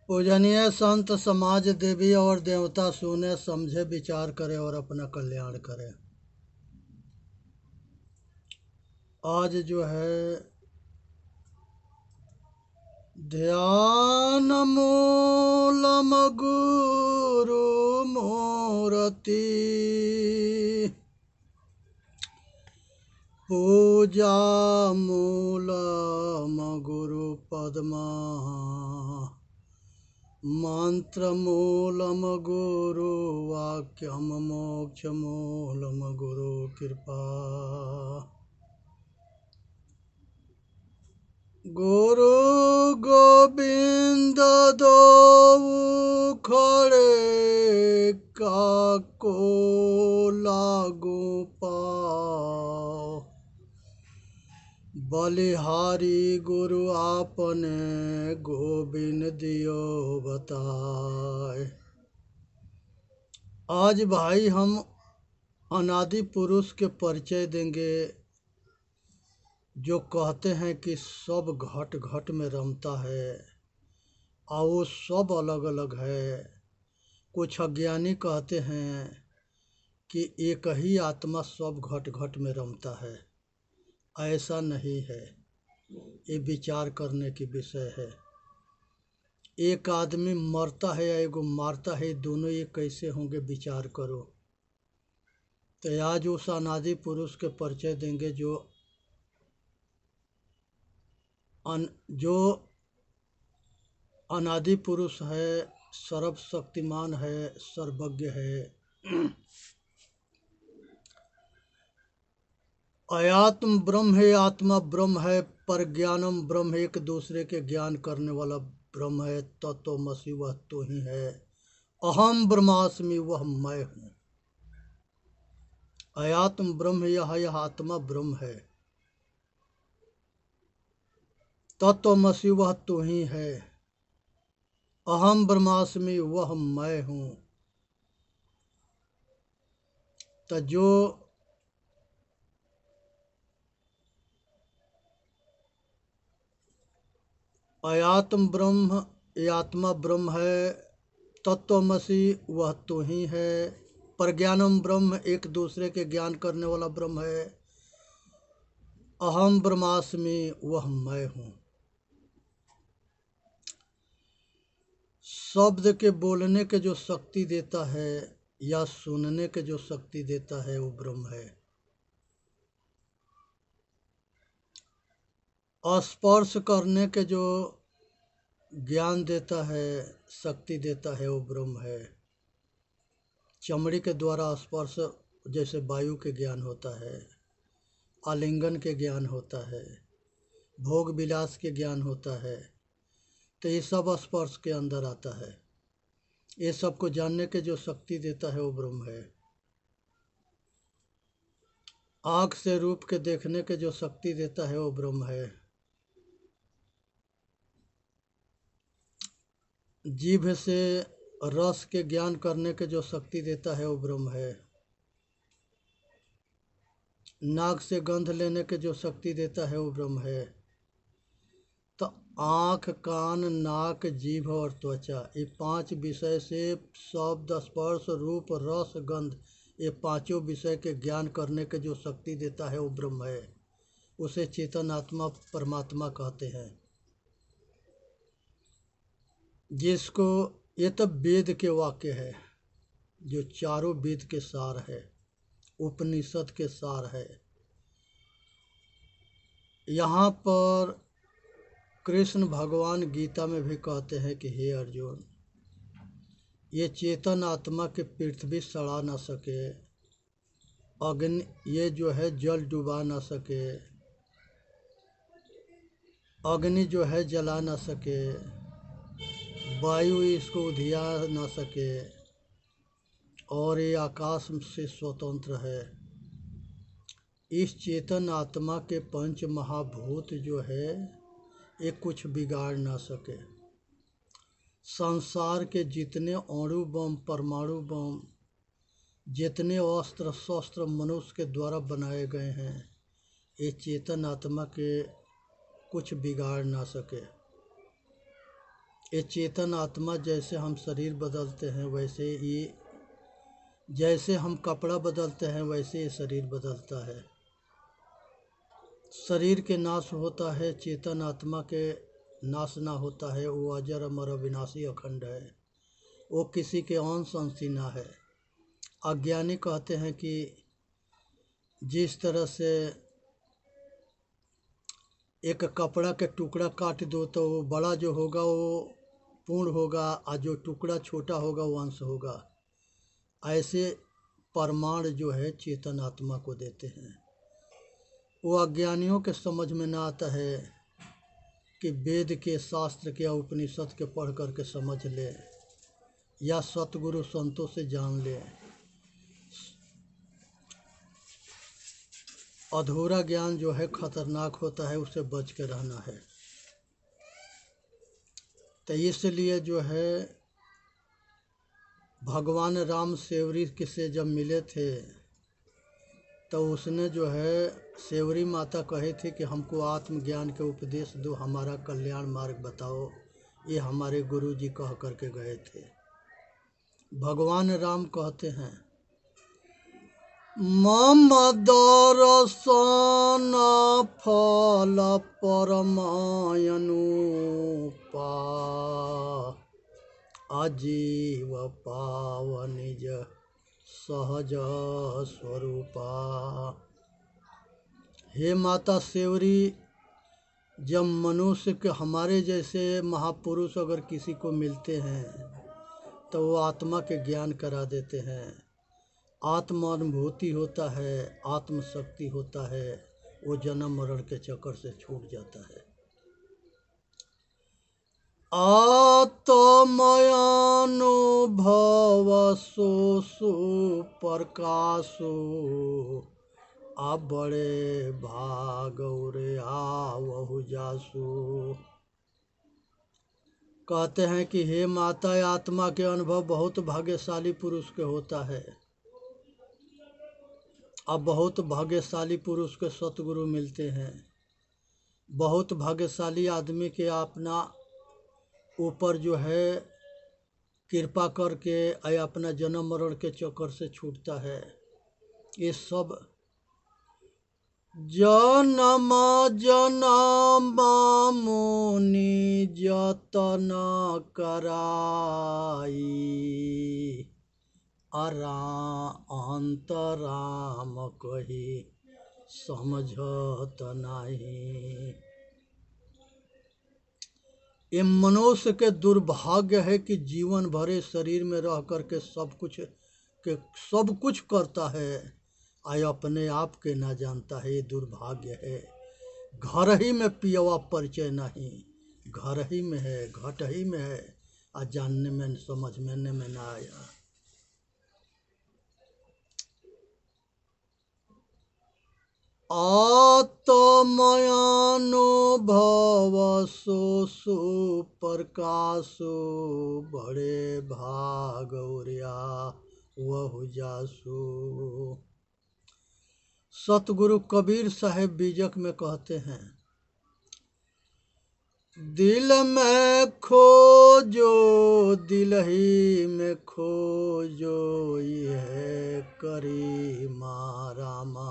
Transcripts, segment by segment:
पूजनीय संत समाज देवी और देवता सुने समझे विचार करे और अपना कल्याण करे। आज जो है ध्यान मूलम गुरु मूर्ति पूजा मूलम गुरु पद्मा मंत्र मूलम गुरु वाक्यम मोक्ष मूलम गुरु कृपा। गुरु गोविंद दो खड़े काको लागू पाओ बलिहारी गुरु आपने गोविंद दियो बताए। आज भाई हम अनादि पुरुष के परिचय देंगे जो कहते हैं कि सब घट घट में रमता है और वो सब अलग अलग है। कुछ अज्ञानी कहते हैं कि एक ही आत्मा सब घट घट में रमता है। ऐसा नहीं है, ये विचार करने की विषय है। एक आदमी मरता है या एगो मारता है, दोनों ये कैसे होंगे विचार करो। तो आज उस अनादि पुरुष के परिचय देंगे जो अनादि पुरुष है, सर्वशक्तिमान है, सर्वज्ञ है। अयात्म ब्रह्म है, आत्मा ब्रह्म है, परज्ञानम ब्रह्म है, एक दूसरे के ज्ञान करने वाला ब्रह्म है। तत्वमसि वह तो ही है, अहम ब्रह्मास्मि वह मैं हूँ। अयात्म ब्रह्म यह आत्मा ब्रह्म है। तत्वमसि वह तो ही है, अहम ब्रह्मास्मि वह मैं हूँ। तो जो अयात्म ब्रह्म ये आत्मा ब्रह्म है, तत्वमसि वह तो ही है, प्रज्ञानम ब्रह्म एक दूसरे के ज्ञान करने वाला ब्रह्म है, अहम ब्रह्मास्मि वह मैं हूँ। शब्द के बोलने के जो शक्ति देता है या सुनने के जो शक्ति देता है वो ब्रह्म है। स्पर्श करने के जो ज्ञान देता है, शक्ति देता है वो ब्रह्म है। चमड़ी के द्वारा स्पर्श जैसे वायु के ज्ञान होता है, आलिंगन के ज्ञान होता है, भोग विलास के ज्ञान होता है, तो ये सब स्पर्श के अंदर आता है। ये सब को जानने के जो शक्ति देता है वो ब्रह्म है। आँख से रूप के देखने के जो शक्ति देता है वो ब्रह्म है। जीभ से रस के ज्ञान करने के जो शक्ति देता है वो ब्रह्म है। नाक से गंध लेने के जो शक्ति देता है वो ब्रह्म है। तो आँख, कान, नाक, जीभ और त्वचा, ये पांच विषय से शब्द, स्पर्श, रूप, रस, गंध, ये पांचों विषय के ज्ञान करने के जो शक्ति देता है वो ब्रह्म है। उसे चेतन आत्मा परमात्मा कहते हैं। जिसको ये तो वेद के वाक्य है, जो चारों वेद के सार है, उपनिषद के सार है। यहाँ पर कृष्ण भगवान गीता में भी कहते हैं कि हे अर्जुन, ये चेतन आत्मा के पृथ्वी सड़ा ना सके, अग्नि ये जो है जल डुबा ना सके, अग्नि जो है जला ना सके, वायु इसको उधिया ना सके, और ये आकाश से स्वतंत्र है। इस चेतन आत्मा के पंच महाभूत जो है ये कुछ बिगाड़ ना सके। संसार के जितने अणु बम, परमाणु बम, जितने अस्त्र शस्त्र मनुष्य के द्वारा बनाए गए हैं, ये चेतन आत्मा के कुछ बिगाड़ ना सके। ये चेतन आत्मा, जैसे हम शरीर बदलते हैं वैसे ये, जैसे हम कपड़ा बदलते हैं वैसे ये शरीर बदलता है। शरीर के नाश होता है, चेतन आत्मा के नाश ना होता है। वो अजर अमर अविनाशी अखंड है, वो किसी के अंश अंशी ना है। अज्ञानी कहते हैं कि जिस तरह से एक कपड़ा के टुकड़ा काट दो तो वो बड़ा जो होगा वो पूर्ण होगा, और जो टुकड़ा छोटा होगा वो अंश होगा। ऐसे प्रमाण जो है चेतन आत्मा को देते हैं। वो अज्ञानियों के समझ में ना आता है कि वेद के, शास्त्र के या उपनिषद के पढ़ करके समझ ले या सतगुरु संतों से जान ले। अधूरा ज्ञान जो है खतरनाक होता है, उससे बच के रहना है। तो इसलिए जो है भगवान राम सेवरी से जब मिले थे तो उसने जो है सेवरी माता कही थी कि हमको आत्मज्ञान के उपदेश दो, हमारा कल्याण मार्ग बताओ। ये हमारे गुरु जी कह करके गए थे। भगवान राम कहते हैं, मम दर्शन फल परमायनुपा, अजीव पाव निज सहज स्वरूपा। हे माता सेवरी, जब मनुष्य के हमारे जैसे महापुरुष अगर किसी को मिलते हैं तो वो आत्मा के ज्ञान करा देते हैं। आत्म अनुभूति होता है, आत्मशक्ति होता है, वो जन्म मरण के चक्कर से छूट जाता है। आत्मयानुभव सो प्रकाशो, आ बड़े भाग रे आवहु जासु। कहते हैं कि हे माता, आत्मा के अनुभव बहुत भाग्यशाली पुरुष के होता है। अब बहुत भाग्यशाली पुरुष के सतगुरु मिलते हैं। बहुत भाग्यशाली आदमी के अपना ऊपर जो है कृपा करके अपना जन्म मरण के चक्कर से छूटता है। ये सब जन्म जन्म मुनि जतन कराई, अंतराम कही समझत नहीं। ये मनुष्य के दुर्भाग्य है कि जीवन भरे शरीर में रह करके सब कुछ करता है और अपने आप के ना जानता है। ये दुर्भाग्य है। घर ही में पियवा परिचय नहीं, घर ही में है, घट ही में है, और जानने में समझ में ना आया। आत्मयानुभव सो प्रकाशो, बड़े भाग वह जासु। सतगुरु कबीर साहेब बीजक में कहते हैं, दिल में खोजो दिल ही में खोजो, यह करी रामा।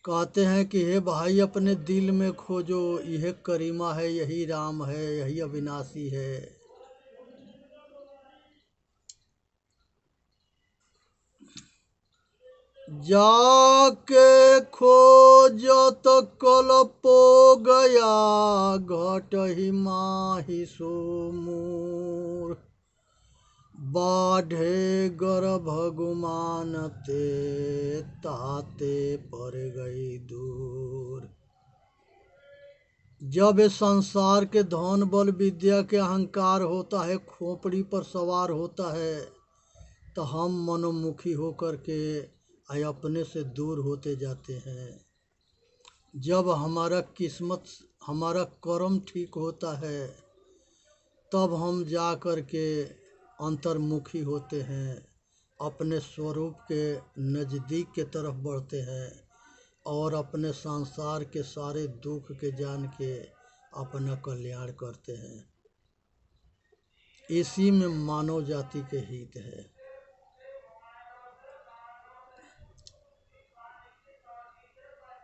कहते हैं कि हे भाई, अपने दिल में खोजो, यह करीमा है, यही राम है, यही अविनाशी है। जाके खोजो तो कलपो गया, घट ही माही सो मूर। बाढ़े गर्भ गुमानते, ताते पर गई दूर। जब इस संसार के धन बल विद्या के अहंकार होता है, खोपड़ी पर सवार होता है, तो हम मनोमुखी होकर के अपने से दूर होते जाते हैं। जब हमारा किस्मत, हमारा कर्म ठीक होता है, तब हम जा कर के अंतर्मुखी होते हैं, अपने स्वरूप के नज़दीक के तरफ बढ़ते हैं और अपने संसार के सारे दुख के जान के अपना कल्याण करते हैं। इसी में मानव जाति के हित है।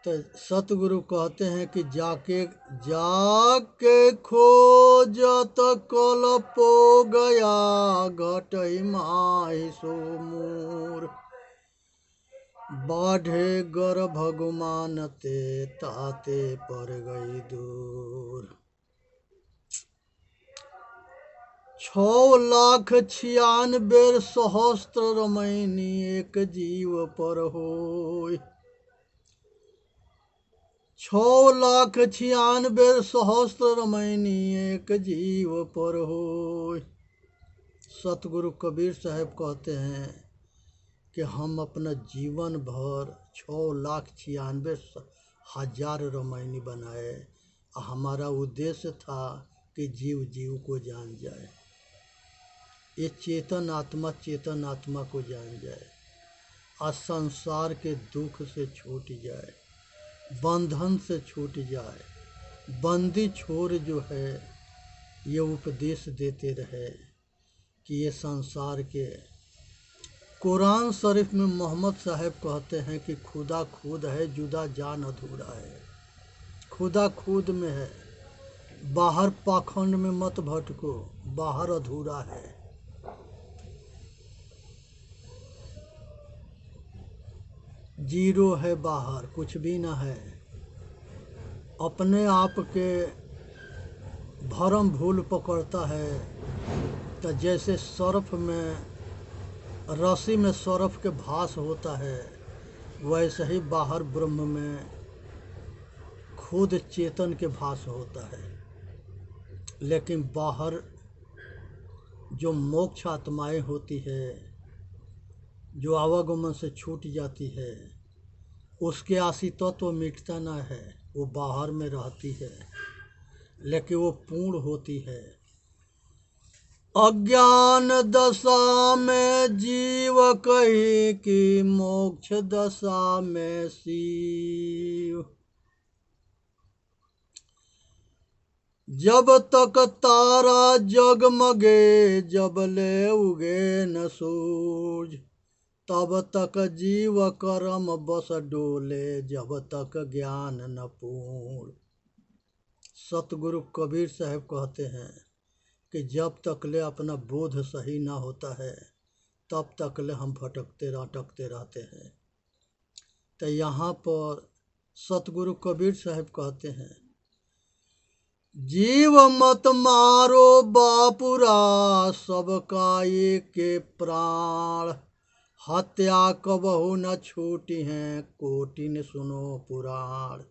तो सतगुरु कहते हैं कि जाके खोजत कल पो गया, घटई माही सो मूर, बाढ़े गर्भ गुमानते, ताते पर गई दूर। 6,96,000 रमैनी एक जीव पर होय। 6,96,000 रमैनी एक जीव पर होय। सतगुरु कबीर साहब कहते हैं कि हम अपना जीवन भर 6,96,000 रमैनी बनाए। हमारा उद्देश्य था कि जीव जीव को जान जाए, ये चेतन आत्मा को जान जाए, आज संसार के दुख से छूट जाए, बंधन से छूट जाए। बंदी छोर जो है ये उपदेश देते रहे कि ये संसार के। कुरान शरीफ में मोहम्मद साहब कहते हैं कि खुदा खुद है, जुदा जान अधूरा है। खुदा खुद में है, बाहर पाखंड में मत भटको, बाहर अधूरा है। जीरो है, बाहर कुछ भी ना है। अपने आप के भरम भूल पकड़ता है तो जैसे सर्फ में, रस्सी में सर्फ के भास होता है, वैसे ही बाहर ब्रह्म में खुद चेतन के भास होता है। लेकिन बाहर जो मोक्ष आत्माएं होती है, जो आवागमन से छूट जाती है, उसके आशितत्व मिटता ना है, वो बाहर में रहती है, लेकिन वो पूर्ण होती है। अज्ञान दशा में जीव कही कि मोक्ष दशा में शिव। जब तक तारा जगमगे, जब ले उगे न सूरज, तब तक जीव कर्म बस डोले, जब तक ज्ञान न पूर्ण। सतगुरु कबीर साहब कहते हैं कि जब तक ले अपना बोध सही ना होता है, तब तक ले हम भटकते रहते हैं। तो यहाँ पर सतगुरु कबीर साहब कहते हैं, जीव मत मारो बापुरा, सबका एक प्राण, हत्या कबहु न छूटी है, कोटिन सुनो पुराण।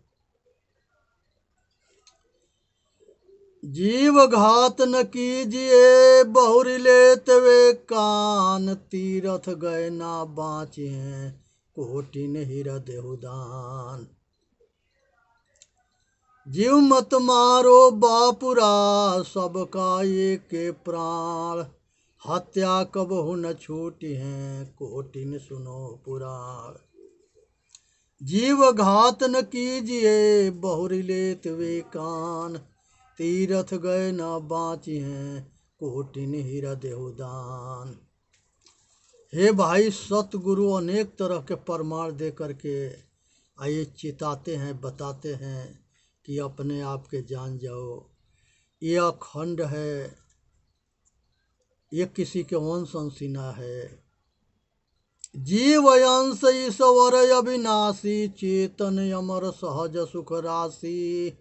जीव घात न कीजिए, बहुरी लेत वे कान, तीरथ गए ना बाँचे, कोटिन हीरा देहुदान। जीव मत मारो बापुरा, सबका एक प्राण, हत्या कबहु न छूटी है, कोटिन सुनो पुराण। जीव घात न कीजिए, बहुरी लेत वे कान, तीरथ गए न बाँची हैं, कोटिन हीरा देहुदान। हे भाई, सतगुरु अनेक तरह के प्रमाण दे करके आइए चिताते हैं, बताते हैं कि अपने आप के जान जाओ। ये अखंड है, ये किसी के वंश अंशी ना है। जीव अंश ईश्वर अविनाशी, चेतन अमर सहज सुख राशि,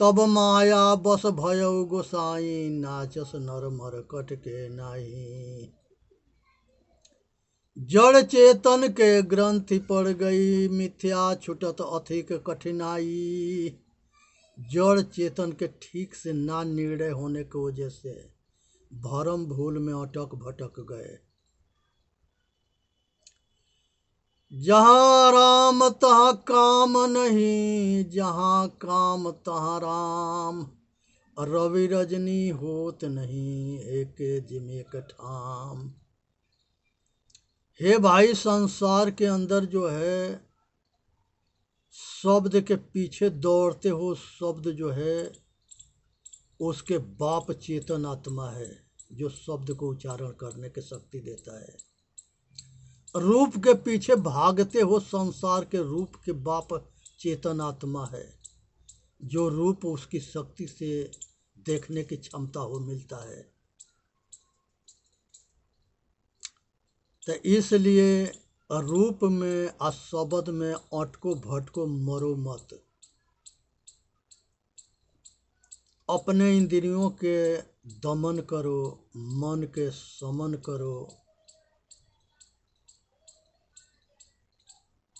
तब माया बस भयउ गोसाई, नाचस नर मरकट के नाही। जड़ चेतन के ग्रंथि पड़ गई, मिथ्या छुटत अधिक कठिनाई। जड़ चेतन के ठीक से ना निर्णय होने की वजह से भरम भूल में अटक भटक गए। जहाँ राम तहाँ काम नहीं, जहाँ काम तहाँ राम, रवि रजनी होत नहीं, एक जिमेक ठाम। हे भाई, संसार के अंदर जो है शब्द के पीछे दौड़ते हो, शब्द जो है उसके बाप चेतन आत्मा है जो शब्द को उच्चारण करने की शक्ति देता है। रूप के पीछे भागते हो संसार के रूप के बाप चेतन आत्मा है जो रूप उसकी शक्ति से देखने की क्षमता हो मिलता है। तो इसलिए रूप में आ शब्द में अटको भटको मरो मत। अपने इंद्रियों के दमन करो, मन के समन करो।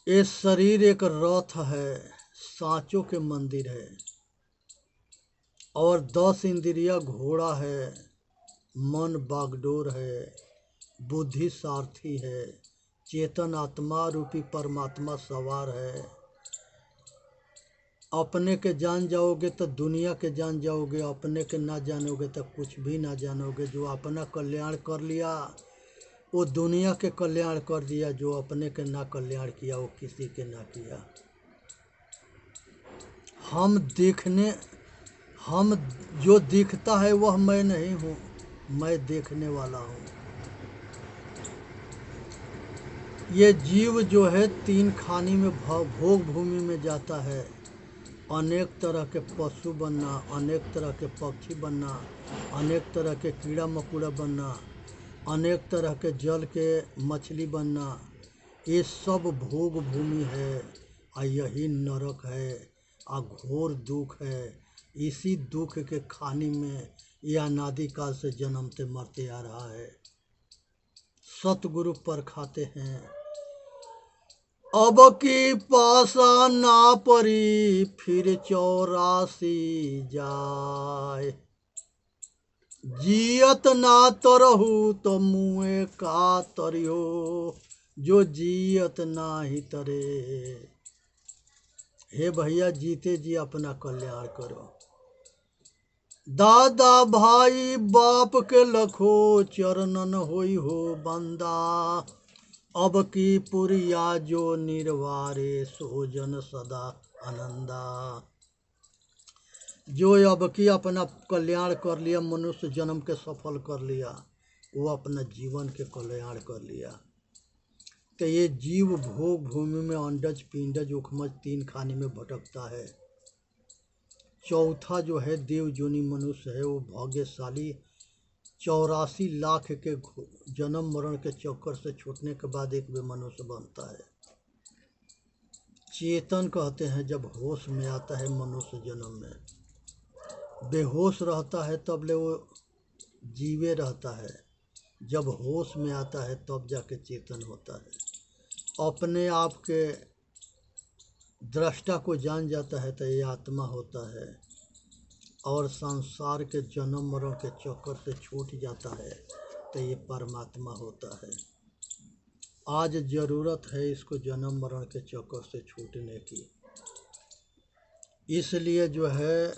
ये शरीर एक रथ है, सांचों के मंदिर है, और 10 इंद्रिया घोड़ा है, मन बागडोर है, बुद्धि सारथी है, चेतन आत्मा रूपी परमात्मा सवार है। अपने के जान जाओगे तो दुनिया के जान जाओगे, अपने के ना जानोगे तो कुछ भी ना जानोगे। जो अपना कल्याण कर लिया वो दुनिया के कल्याण कर दिया, जो अपने के ना कल्याण किया वो किसी के ना किया। हम जो दिखता है वह मैं नहीं हूँ, मैं देखने वाला हूँ। ये जीव जो है 3 खानी में भोग भूमि में जाता है। अनेक तरह के पशु बनना, अनेक तरह के पक्षी बनना, अनेक तरह के कीड़ा मकोड़ा बनना, अनेक तरह के जल के मछली बनना, ये सब भोग भूमि है। और यही नरक है, और घोर दुख है। इसी दुख के खानी में यह अनादिकाल से जन्मते मरते आ रहा है। सतगुरु परखाते हैं, अब की पासा ना परी फिर 84 जाए। जियत ना तरहु तो मुँह का तरियो, जो जियत ना ही तरे। हे भैया, जीते जी अपना कल्याण करो। दादा भाई बाप के लखो चरणन होई हो बंदा। अब की पुरिया जो निर्वारे सो जन सदा आनंदा। जो अब की अपना कल्याण कर लिया, मनुष्य जन्म के सफल कर लिया, वो अपना जीवन के कल्याण कर लिया। तो ये जीव भोग भूमि में अंडज पिंडज उखमज 3 खाने में भटकता है। चौथा जो है देव जोनी मनुष्य है, वो भाग्यशाली 84 लाख के जन्म मरण के चक्कर से छूटने के बाद एक भी मनुष्य बनता है। चेतन कहते हैं जब होश में आता है मनुष्य जन्म में। बेहोश रहता है तब ले वो जीवे रहता है, जब होश में आता है तब जाके चेतन होता है। अपने आप के दृष्टा को जान जाता है तो ये आत्मा होता है, और संसार के जन्म मरण के चक्कर से छूट जाता है तो ये परमात्मा होता है। आज ज़रूरत है इसको जन्म मरण के चक्कर से छूटने की। इसलिए जो है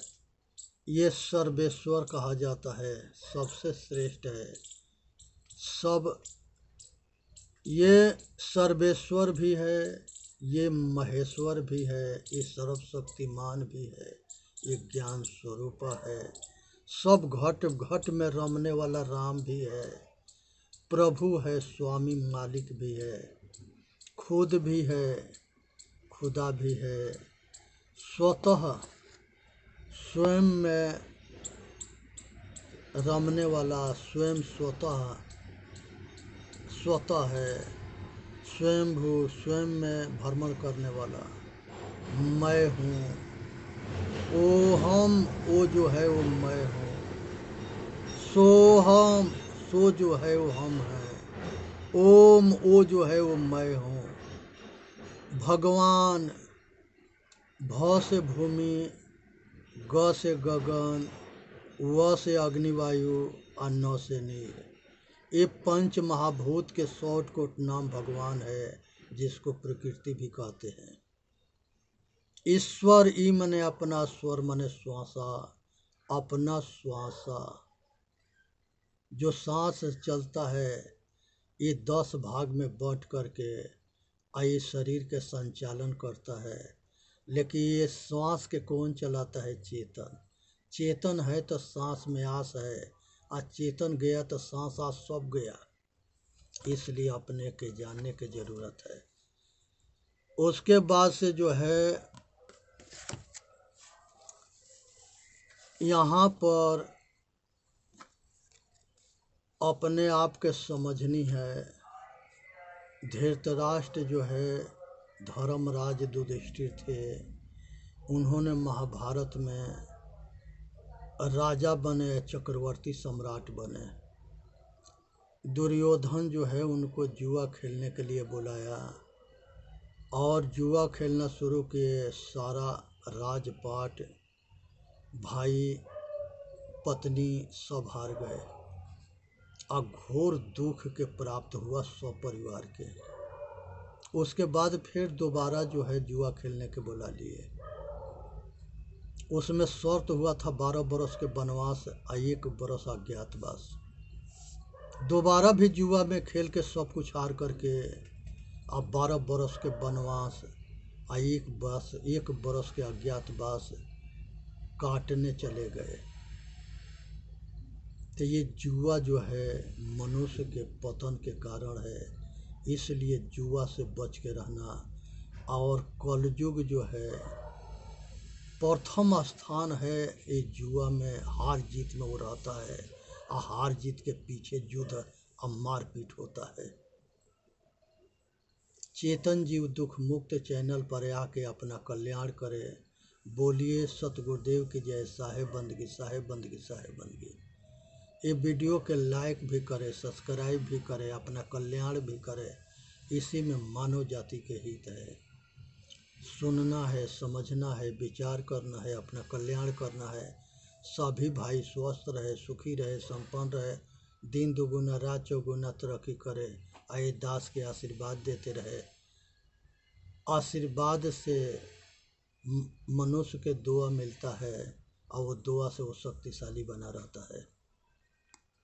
ये सर्वेश्वर कहा जाता है, सबसे श्रेष्ठ है। सब ये सर्वेश्वर भी है, ये महेश्वर भी है, ये सर्वशक्तिमान भी है, ये ज्ञान स्वरूप है। सब घट घट में रमने वाला राम भी है, प्रभु है, स्वामी मालिक भी है, खुद भी है, खुदा भी है। स्वतः स्वयं में रमने वाला, स्वयं स्वतः है, स्वयंभू, स्वयं में भ्रमण करने वाला मैं हूँ। ओ हम, वो जो है वो मैं हूँ। सो हम, सो जो है वो हम हैं। ओम, वो जो है वो मैं हूँ। भगवान, भ से भूमि, ग से गगन, व से अग्निवायु और न से नीर। ये 5 महाभूत के शॉर्टकट नाम भगवान है, जिसको प्रकृति भी कहते हैं। ईश्वर ई मने अपना, स्वर मने श्वासा, अपना श्वासा। जो सांस चलता है ये 10 भाग में बंट करके ये शरीर के संचालन करता है। लेकिन ये श्वास के कौन चलाता है? चेतन। चेतन है तो सांस में आस है, आज चेतन गया तो सांस आस सब गया। इसलिए अपने के जानने की ज़रूरत है। उसके बाद से जो है यहाँ पर अपने आप के समझनी है। धृतराष्ट्र जो है धर्मराज युधिष्ठिर थे, उन्होंने महाभारत में राजा बने, चक्रवर्ती सम्राट बने। दुर्योधन जो है उनको जुआ खेलने के लिए बुलाया और जुआ खेलना शुरू किए। सारा राजपाट, भाई, पत्नी सब हार गए और घोर दुख के प्राप्त हुआ सब परिवार के। उसके बाद फिर दोबारा जो है जुआ खेलने के बुला लिए। उसमें शर्त हुआ था 12 बरस के वनवास और 1 बरस अज्ञातवास। दोबारा भी जुआ में खेल के सब कुछ हार करके अब 12 बरस के वनवास और 1 बरस के अज्ञातवास काटने चले गए। तो ये जुआ जो है मनुष्य के पतन के कारण है। इसलिए जुआ से बच के रहना। और कलयुग जो है प्रथम स्थान है ये जुआ में, हार जीत में वो रहता है और हार जीत के पीछे युद्ध और मारपीट होता है। चेतन जीव दुख मुक्त चैनल पर आके अपना कल्याण करे। बोलिए सतगुरुदेव की जय। साहेब बंदगी, साहेब बंदगी, साहेब बंदगी। ये वीडियो के लाइक भी करे, सब्सक्राइब भी करे, अपना कल्याण भी करे। इसी में मानव जाति के हित है। सुनना है, समझना है, विचार करना है, अपना कल्याण करना है। सभी भाई स्वस्थ रहे, सुखी रहे, संपन्न रहे, दिन दुगुना रात चौगुना तरक्की करे। आए दास के आशीर्वाद देते रहे। आशीर्वाद से मनुष्य के दुआ मिलता है और वो दुआ से वो शक्तिशाली बना रहता है।